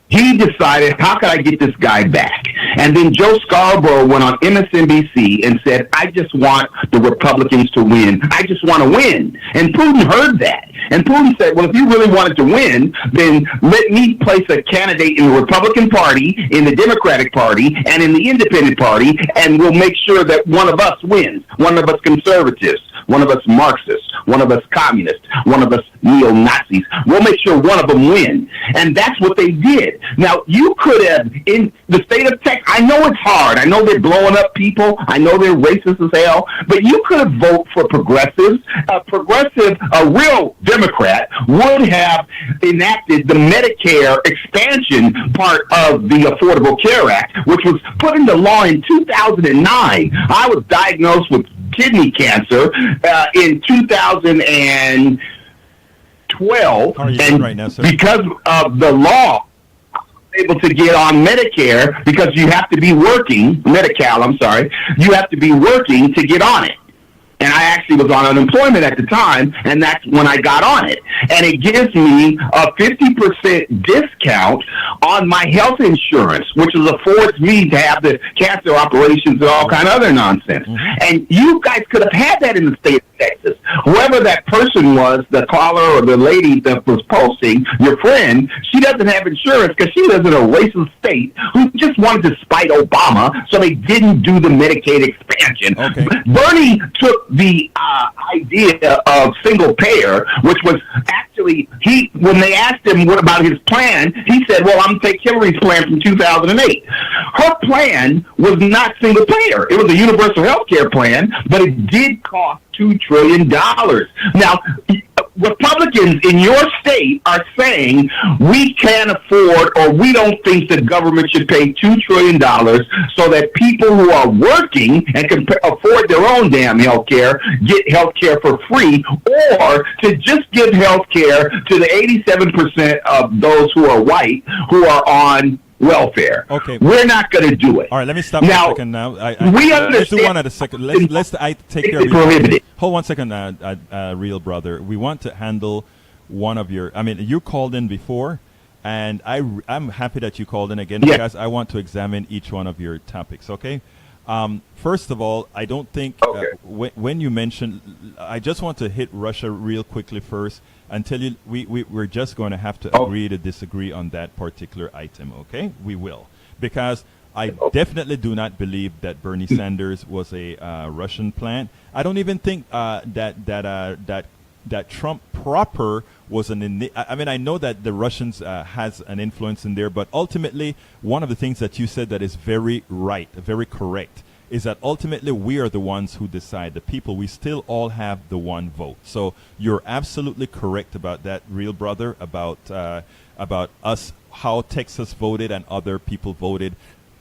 he decided, how could I get this guy back? And then Joe Scarborough went on MSNBC and said, I just want the Republicans to win. I just want to win. And Putin heard that. And Putin said, well, if you really wanted to win, then let me place a candidate in the Republican Party, in the Democratic Party, and in the Independent Party, and we'll make sure that one of us wins. One of us conservatives, one of us Marxists, one of us communists, one of us neo-Nazis. We'll make sure one of them win. And that's what they did. Now, you could have, in the state of Texas, I know it's hard. I know they're blowing up people. I know they're racist as hell. But you could have voted for progressives. A real Democrat, would have enacted the Medicare expansion part of the Affordable Care Act, which was put into law in 2009. I was diagnosed with kidney cancer in 2012. How are you doing right now, sir? Because of the law, able to get on Medicare because you have to be working, you have to be working to get on it. And I actually was on unemployment at the time, and that's when I got on it. And it gives me a 50% discount on my health insurance, which affords me to have the cancer operations and all kind of other nonsense. Mm-hmm. And you guys could have had that in the state of Texas. Whoever that person was, the caller or the lady that was posting, your friend, she doesn't have insurance because she lives in a racist state who just wanted to spite Obama, so they didn't do the Medicaid expansion. Okay. Bernie took the idea of single payer, which was actually, when they asked him what about his plan, he said, well, I'm going to take Hillary's plan from 2008. Her plan was not single payer. It was a universal health care plan, but it did cost $2 trillion. Now, Republicans in your state are saying we can't afford, or we don't think the government should pay $2 trillion so that people who are working and can afford their own damn health care get health care for free, or to just give health care to the 87% of those who are white who are on welfare. Okay, we're not going to do it. All right, let me stop now, for a second. Now, we understand. Let's do one at a second. Let's take care of prohibited. Hold 1 second, real brother. We want to handle one of your. I mean, you called in before, and I'm happy that you called in again because I want to examine each one of your topics. Okay. First of all, I don't think when you mentioned, I just want to hit Russia real quickly first and tell you we're just going to have to agree to disagree on that particular item, okay? We will. Because I definitely do not believe that Bernie Sanders was a Russian plant. I don't even think that that Trump proper was I mean, I know that the Russians has an influence in there, but ultimately, one of the things that you said that is very right, very correct, is that ultimately we are the ones who decide. The people, we still all have the one vote. So you're absolutely correct about that, real brother, about us, how Texas voted and other people voted.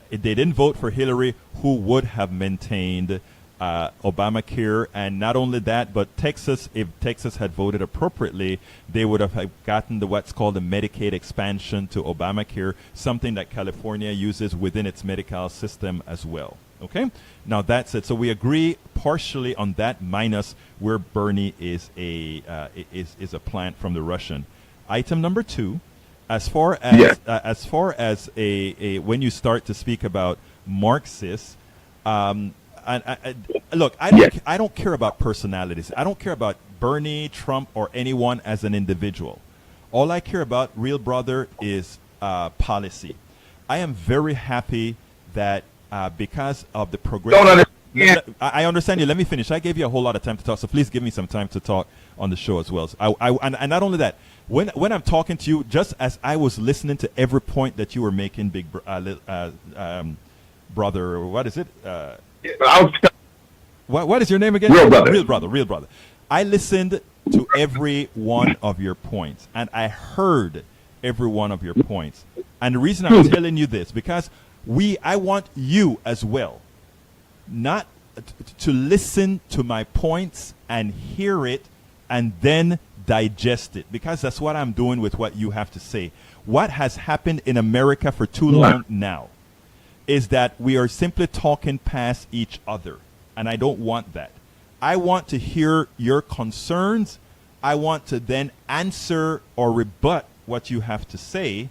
If they didn't vote for Hillary, who would have maintained Obamacare? And not only that, but Texas, if Texas had voted appropriately, they would have gotten what's called the Medicaid expansion to Obamacare, something that California uses within its medical system as well. Okay, now that's it. So we agree partially on that, minus where Bernie is a plant from the Russian. Item number 2, as far as a when you start to speak about Marxists, look, I don't care about personalities. I don't care about Bernie, Trump, or anyone as an individual. All I care about, real brother, is policy. I am very happy that because of the progressive. I understand you. Let me finish. I gave you a whole lot of time to talk, so please give me some time to talk on the show as well. So and not only that, when I'm talking to you, just as I was listening to every point that you were making, brother, what is it? What is your name again? Real brother. Real brother. I listened to every one of your points, and I heard every one of your points. And the reason I'm telling you this, because I want you as well, not to listen to my points and hear it and then digest it, because that's what I'm doing with what you have to say. What has happened in America for too long now is that we are simply talking past each other, and I don't want that. I want to hear your concerns. I want to then answer or rebut what you have to say,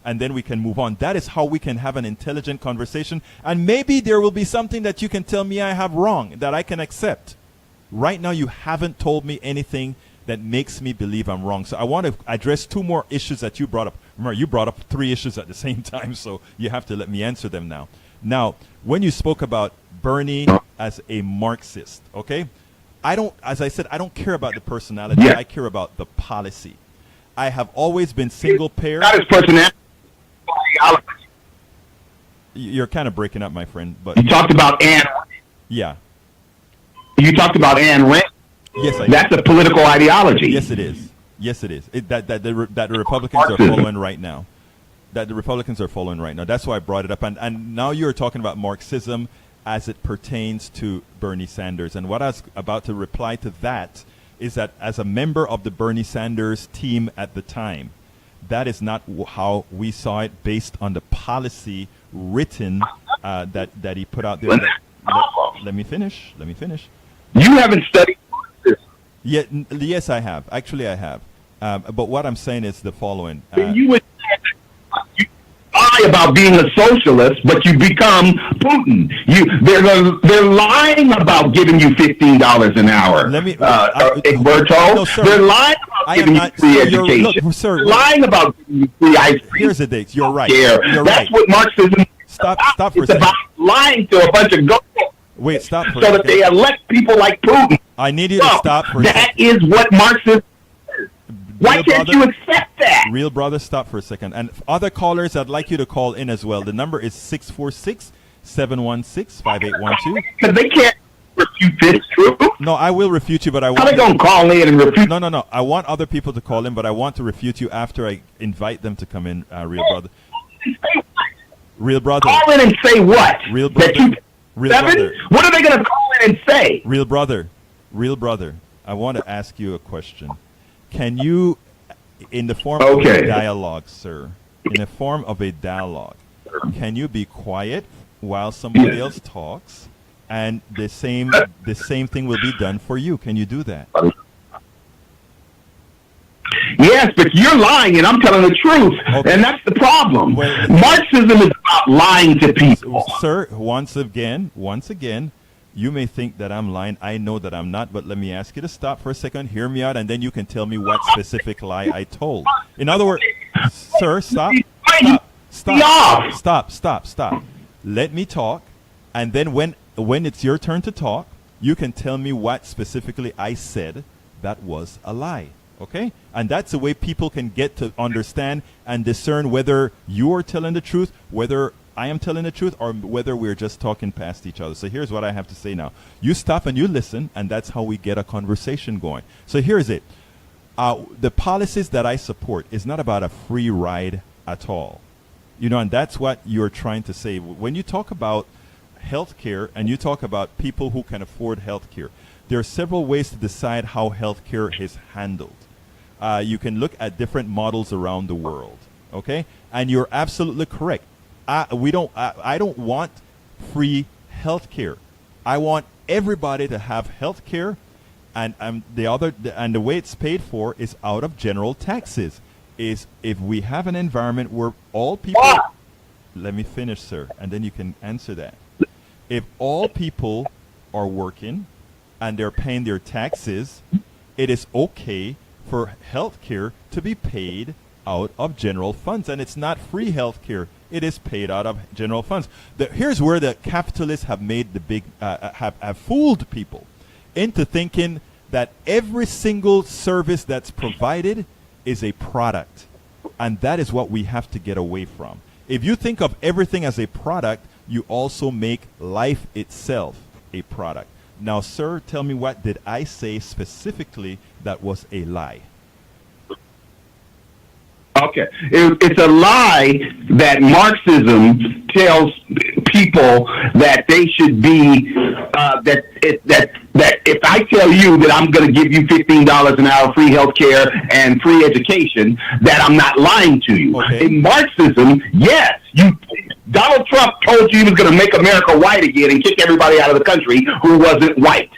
and then we can move on. That is how we can have an intelligent conversation, and maybe there will be something that you can tell me I have wrong that I can accept. Right now, you haven't told me anything that makes me believe I'm wrong. So I want to address 2 more issues that you brought up. Remember, you brought up 3 issues at the same time, so you have to let me answer them now. Now, when you spoke about Bernie as a Marxist, okay? As I said, I don't care about the personality. Yeah. I care about the policy. I have always been single payer. Not his personality. You're kind of breaking up, my friend. But You talked about Anne. yeah. You talked about Anne Rand. Yes, I That's a political ideology. Yes, it is. Yes, it is. That the Republicans are following right now. That's why I brought it up. And now you're talking about Marxism as it pertains to Bernie Sanders. And what I was about to reply to that is that as a member of the Bernie Sanders team at the time, that is not how we saw it based on the policy written that he put out there. Let me finish. You haven't studied Marxism. Yes, I have. Actually, I have. But what I'm saying is the following. You would you lie about being a socialist, but you become Putin. They're lying about giving you $15 an hour. Egberto. No, sir. They're lying about giving you free education. Look, sir, they're lying about giving you free ice cream. Here's the dates. You're right. That's what Marxism is. Stop for a It's second. about lying to a bunch of goats. Wait, stop for a so second. that they elect people like Putin. I need you to stop for a second. That is what Marxism is. Why can't you accept that? Real brother, stop for a second. And other callers, I'd like you to call in as well. The number is 646-716-5812. Because they can't refute this truth. No, I will refute you, but I How want... they going to call in and refute? No. I want other people to call in, but I want to refute you after I invite them to come in, real brother. Real brother. Call in and say what? Real brother. Real brother. What are they going to call in and say? Real brother, I want to ask you a question. Can you, in the form of a dialogue, sir, in the form of a dialogue, can you be quiet while somebody else talks, and the same thing will be done for you? Can you do that? Yes, but you're lying and I'm telling the truth. Okay. And that's the problem. Well, Marxism is about lying to people. Sir, once again, you may think that I'm lying. I know that I'm not, but let me ask you to stop for a second, hear me out, and then you can tell me what specific lie I told. In other words, sir, stop. Let me talk, and then when it's your turn to talk, you can tell me what specifically I said that was a lie. Okay? And that's the way people can get to understand and discern whether you're telling the truth, whether I am telling the truth, or whether we're just talking past each other. So here's what I have to say now. You stop and you listen, and that's how we get a conversation going. So here's it. The policies that I support is not about a free ride at all. You know, and that's what you're trying to say. When you talk about healthcare and you talk about people who can afford healthcare, there are several ways to decide how healthcare is handled. You can look at different models around the world, okay? And you're absolutely correct. I don't want free healthcare. I want everybody to have healthcare, and the way it's paid for is out of general taxes. Is if we have an environment where all people, let me finish, sir, and then you can answer that. If all people are working and they're paying their taxes, it is okay for healthcare to be paid out of general funds, and it's not free healthcare. It is paid out of general funds. Here's where the capitalists have made the big have fooled people into thinking that every single service that's provided is a product, and that is what we have to get away from. If you think of everything as a product, you also make life itself a product. Now, sir, tell me, what did I say specifically that was a lie? Okay. It's a lie that Marxism tells people that they should be, that if I tell you that I'm going to give you $15 an hour free health care and free education, that I'm not lying to you. Okay. In Marxism, yes, Donald Trump told you he was going to make America white again and kick everybody out of the country who wasn't white.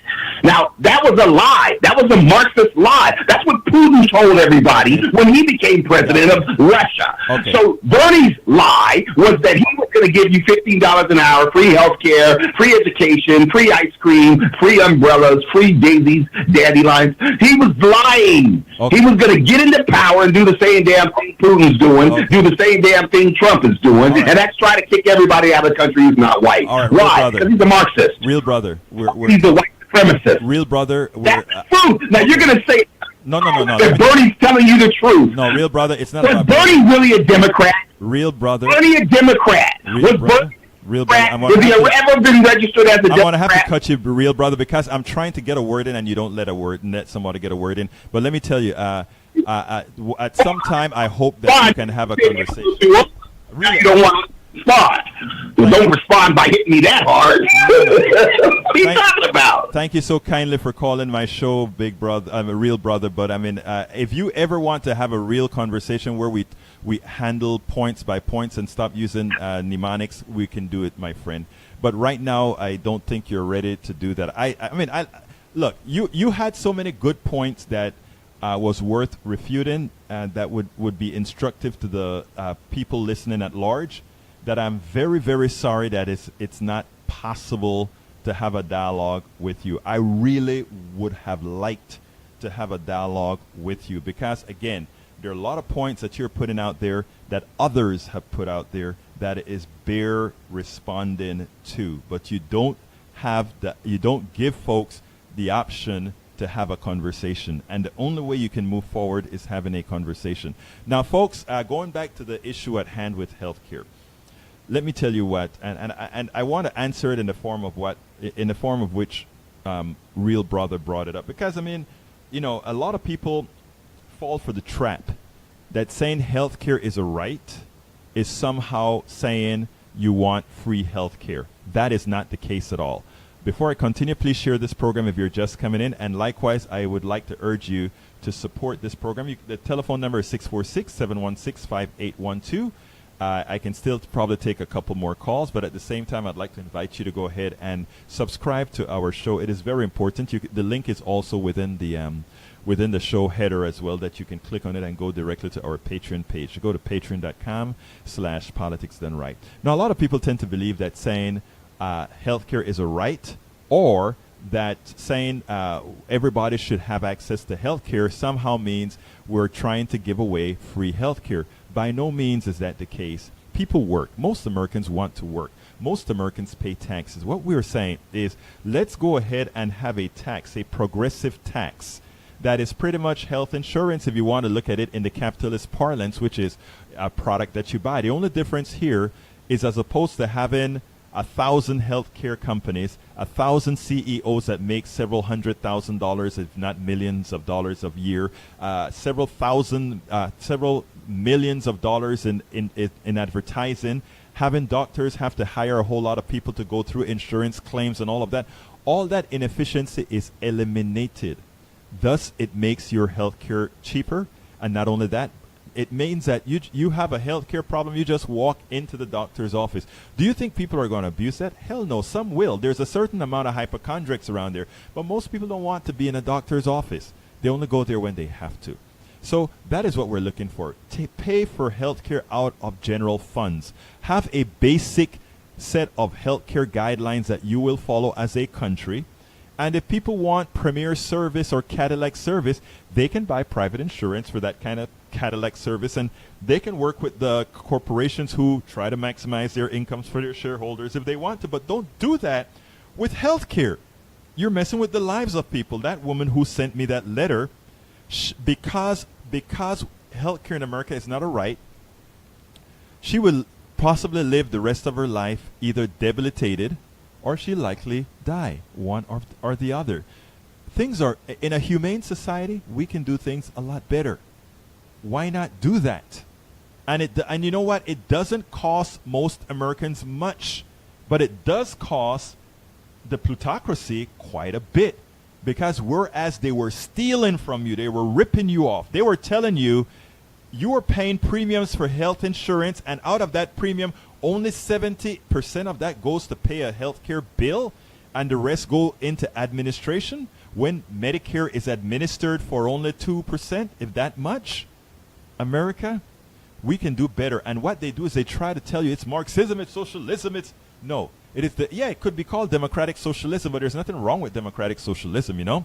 Now, that was a lie. That was a Marxist lie. That's what Putin told everybody when he became president of Russia. Okay. So Bernie's lie was that he was going to give you $15 an hour, free health care, free education, free ice cream, free umbrellas, free daisies, dandelions. He was lying. Okay. He was going to get into power and do the same damn thing Putin's doing, do the same damn thing Trump is doing, right, and that's try to kick everybody out of the country who's not white. All right, why? Because he's a Marxist. Real brother. He's a white supremacist. Real brother. That's true. Now you're going to say No. that Bernie's telling you the truth. No, real brother, it's not Was about Bernie really a Democrat? Real brother. Bernie a Democrat? Real brother. Real brother. Has he ever been registered as a Democrat? I want to have to cut you, real brother, because I'm trying to get a word in, and you don't let somebody get a word in. But let me tell you, at some time, I hope that you can have a conversation. You don't want to respond. Well, don't respond by hitting me that hard. What are you talking about? Thank you so kindly for calling my show, big brother. I'm a real brother, but I mean, if you ever want to have a real conversation where we handle points by points and stop using mnemonics, we can do it, my friend. But right now, I don't think you're ready to do that. I mean, look, you had so many good points that was worth refuting, and that would be instructive to the people listening at large, that I'm very, very sorry that it's not possible to have a dialogue with you. I really would have liked to have a dialogue with you, because, again, there are a lot of points that you're putting out there that others have put out there that is bear responding to, but you don't give folks the option to have a conversation, and the only way you can move forward is having a conversation. Now, folks, going back to the issue at hand with healthcare, let me tell you what, and I want to answer it in the form of which Real Brother brought it up, because I mean, you know, a lot of people fall for the trap that saying healthcare is a right is somehow saying you want free healthcare. That is not the case at all. Before I continue, please share this program if you're just coming in, and likewise, I would like to urge you to support this program. The telephone number is 646-716-5812. I can still probably take a couple more calls, but at the same time, I'd like to invite you to go ahead and subscribe to our show. It is very important. The link is also within the show header as well, that you can click on it and go directly to our Patreon page. You go to patreon.com/politics done right. Now, a lot of people tend to believe that saying healthcare is a right, or that saying everybody should have access to healthcare somehow means we're trying to give away free healthcare. By no means is that the case. People work. Most Americans want to work. Most Americans pay taxes. What we're saying is, let's go ahead and have a tax, a progressive tax, that is pretty much health insurance if you want to look at it in the capitalist parlance, which is a product that you buy. The only difference here is, as opposed to having 1,000 healthcare companies, 1,000 CEOs that make several $100,000, if not millions of dollars a year, several millions of dollars in advertising, having doctors have to hire a whole lot of people to go through insurance claims and all that inefficiency is eliminated. Thus, it makes your healthcare cheaper, and not only that, it means that you have a healthcare problem, you just walk into the doctor's office. Do you think people are going to abuse that? Hell no, some will. There's a certain amount of hypochondriacs around there, but most people don't want to be in a doctor's office. They only go there when they have to. So that is what we're looking for. Pay for healthcare out of general funds. Have a basic set of healthcare guidelines that you will follow as a country. And if people want Premier service or Cadillac service, they can buy private insurance for that kind of Cadillac service, and they can work with the corporations who try to maximize their incomes for their shareholders if they want to, but don't do that with healthcare. You're messing with the lives of people. That woman who sent me that letter, because healthcare in America is not a right, she will possibly live the rest of her life either debilitated or she likely die, one or the other. Things are, in a humane society, we can do things a lot better. Why not do that? And you know what? It doesn't cost most Americans much, but it does cost the plutocracy quite a bit. Because whereas they were stealing from you, they were ripping you off, they were telling you, you are paying premiums for health insurance, and out of that premium, only 70% of that goes to pay a healthcare bill, and the rest go into administration, when Medicare is administered for only 2%, if that much. America, we can do better. And what they do is they try to tell you it's Marxism, it's socialism, no. It is it could be called democratic socialism, but there's nothing wrong with democratic socialism, you know.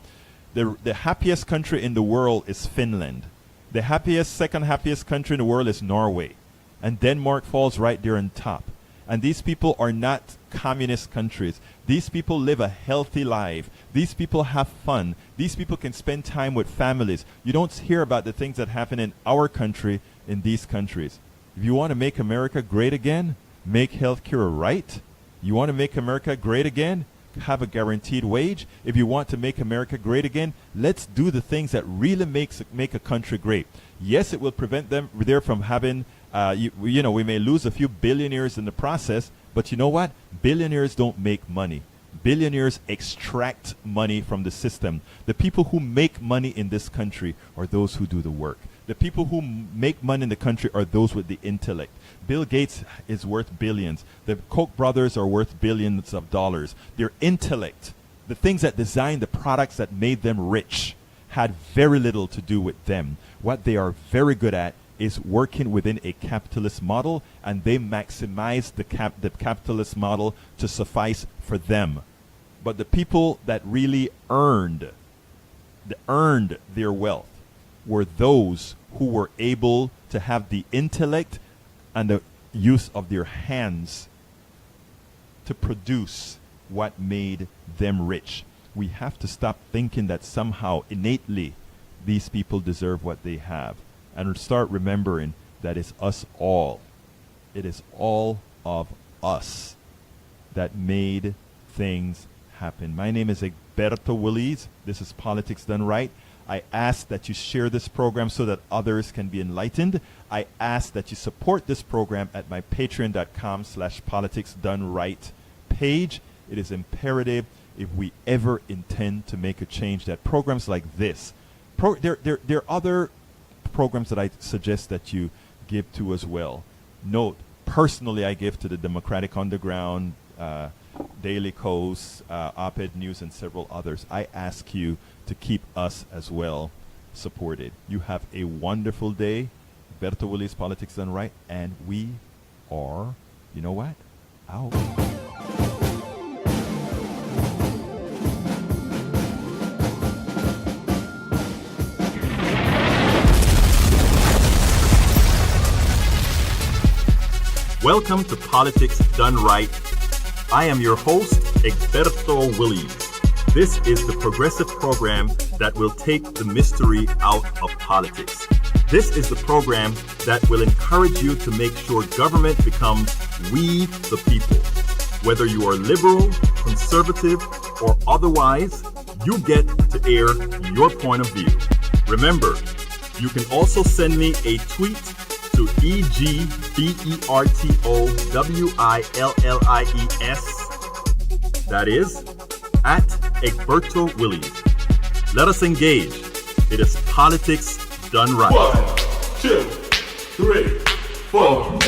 The happiest country in the world is Finland. The second happiest country in the world is Norway. And Denmark falls right there on top. And these people are not communist countries. These people live a healthy life. These people have fun. These people can spend time with families. You don't hear about the things that happen in our country in these countries. If you want to make America great again, make healthcare a right. You want to make America great again, have a guaranteed wage. If you want to make America great again, let's do the things that really make a country great. Yes, it will prevent them there from having, we may lose a few billionaires in the process, but you know what? Billionaires don't make money. Billionaires extract money from the system. The people who make money in this country are those who do the work. The people who make money in the country are those with the intellect. Bill Gates is worth billions. The Koch brothers are worth billions of dollars. Their intellect, the things that designed the products that made them rich, had very little to do with them. What they are very good at is working within a capitalist model, and they maximize the capitalist model to suffice for them. But the people that really earned their wealth were those who were able to have the intellect and the use of their hands to produce what made them rich. We have to stop thinking that somehow innately these people deserve what they have, and start remembering that it's us all. It is all of us that made things happen. My name is Egberto Willies. This is Politics Done Right. I ask that you share this program so that others can be enlightened. I ask that you support this program at my patreon.com/politicsdoneright page. It is imperative if we ever intend to make a change that programs like this, there are other programs that I suggest that you give to as well. Note, personally, I give to the Democratic Underground, Daily Kos, Op-Ed News, and several others. I ask you to keep us as well supported. You have a wonderful day. Berto Willies, Politics Done Right, and we are, you know what? Out. Welcome to Politics Done Right. I am your host, Egberto Willies. This is the progressive program that will take the mystery out of politics. This is the program that will encourage you to make sure government becomes we the people. Whether you are liberal, conservative, or otherwise, you get to air your point of view. Remember, you can also send me a tweet to EGBERTOWILLIES. That is, at Egberto Willies. Let us engage. It is politics done right. 1, 2, 3, 4.